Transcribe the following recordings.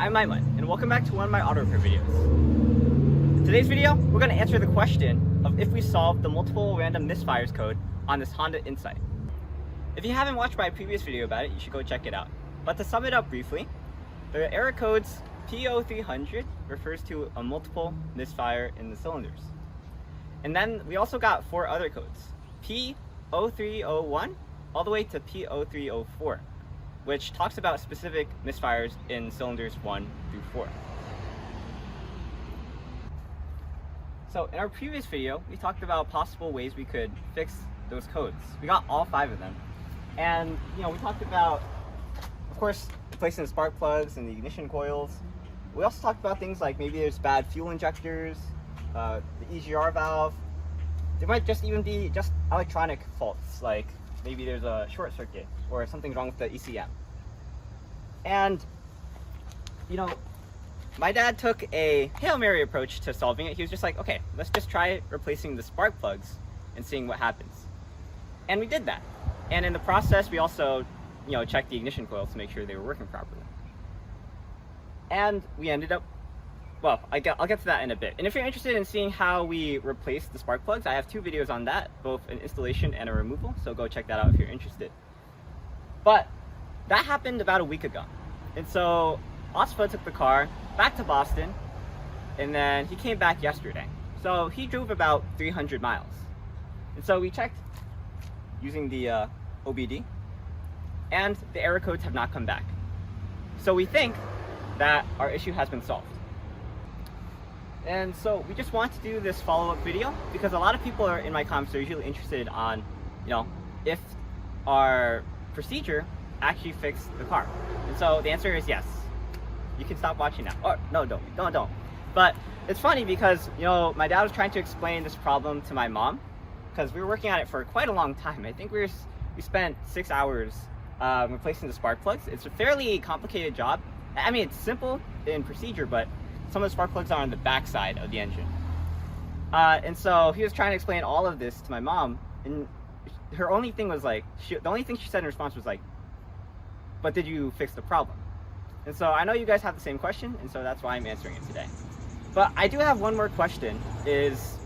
I'm Aiman, and welcome back to one of my auto repair videos. In today's video, we're going to answer the question of if we solved the multiple random misfires code on this Honda Insight. If you haven't watched my previous video about it, you should go check it out. But to sum it up briefly, the error codes P0300 refers to a multiple misfire in the cylinders. And then we also got 4 other codes, P0301 all the way to P0304, which talks about specific misfires in cylinders 1 through 4. So in our previous video, we talked about possible ways we could fix those codes. We got all 5 of them. And we talked about, of course, replacing the spark plugs and the ignition coils. We also talked about things like maybe there's bad fuel injectors, the EGR valve. There might just even be just electronic faults, like maybe there's a short circuit or something wrong with the ECM. And, my dad took a Hail Mary approach to solving it. He was just like, okay, let's just try replacing the spark plugs and seeing what happens. And we did that. And in the process, we also, checked the ignition coils to make sure they were working properly. And we ended up, well, I'll get to that in a bit. And if you're interested in seeing how we replaced the spark plugs, I have 2 videos on that, both an installation and a removal, so go check that out if you're interested. But that happened about a week ago. And so Asfa took the car back to Boston, and then he came back yesterday. So he drove about 300 miles. And so we checked using the OBD, and the error codes have not come back. So we think that our issue has been solved. And so we just want to do this follow-up video because a lot of people in my comments are usually interested on, if our procedure actually fixed the car. And so the answer is yes. You can stop watching now. Or no, don't. But it's funny because, my dad was trying to explain this problem to my mom because we were working on it for quite a long time. I think we spent 6 hours replacing the spark plugs. It's a fairly complicated job. I mean, it's simple in procedure, but some of the spark plugs are on the back side of the engine. And so he was trying to explain all of this to my mom, and her only thing was like, the only thing she said in response was like, but did you fix the problem? And so I know you guys have the same question, and so that's why I'm answering it today. But I do have one more question is,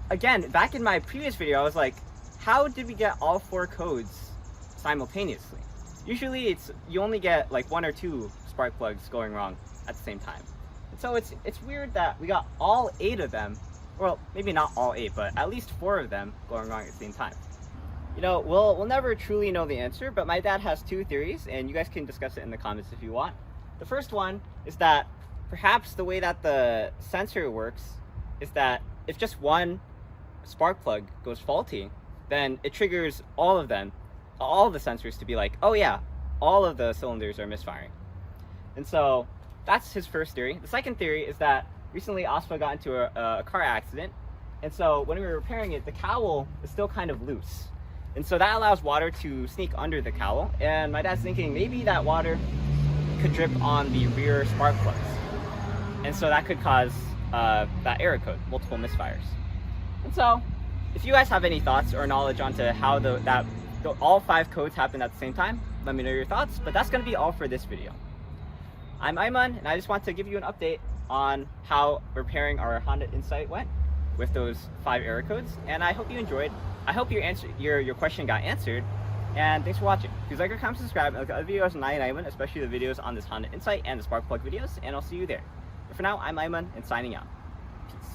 again, back in my previous video, I was like, how did we get all 4 codes simultaneously? Usually you only get like 1 or 2 spark plugs going wrong at the same time. And so it's weird that we got all 8 of them, well, maybe not all 8, but at least 4 of them going wrong at the same time. We'll never truly know the answer, but my dad has 2 theories, and you guys can discuss it in the comments if you want. The first one is that perhaps the way that the sensor works is that if just one spark plug goes faulty, then it triggers all of them, all of the sensors to be like, oh yeah, all of the cylinders are misfiring. And so that's his first theory. The second theory is that recently Asfa got into a car accident, and so when we were repairing it, the cowl is still kind of loose. And so that allows water to sneak under the cowl, and my dad's thinking maybe that water could drip on the rear spark plugs. And so that could cause that error code, multiple misfires. And so if you guys have any thoughts or knowledge onto how all 5 codes happened at the same time, let me know your thoughts, but that's going to be all for this video. I'm Aiman, and I just want to give you an update on how repairing our Honda Insight went with those 5 error codes, and I hope you enjoyed. I hope your question got answered, and thanks for watching. Please like, comment, subscribe, and look at other videos on EyeOnAiman, especially the videos on this Honda Insight and the spark plug videos, and I'll see you there. But for now, I'm Aiman, and signing out. Peace.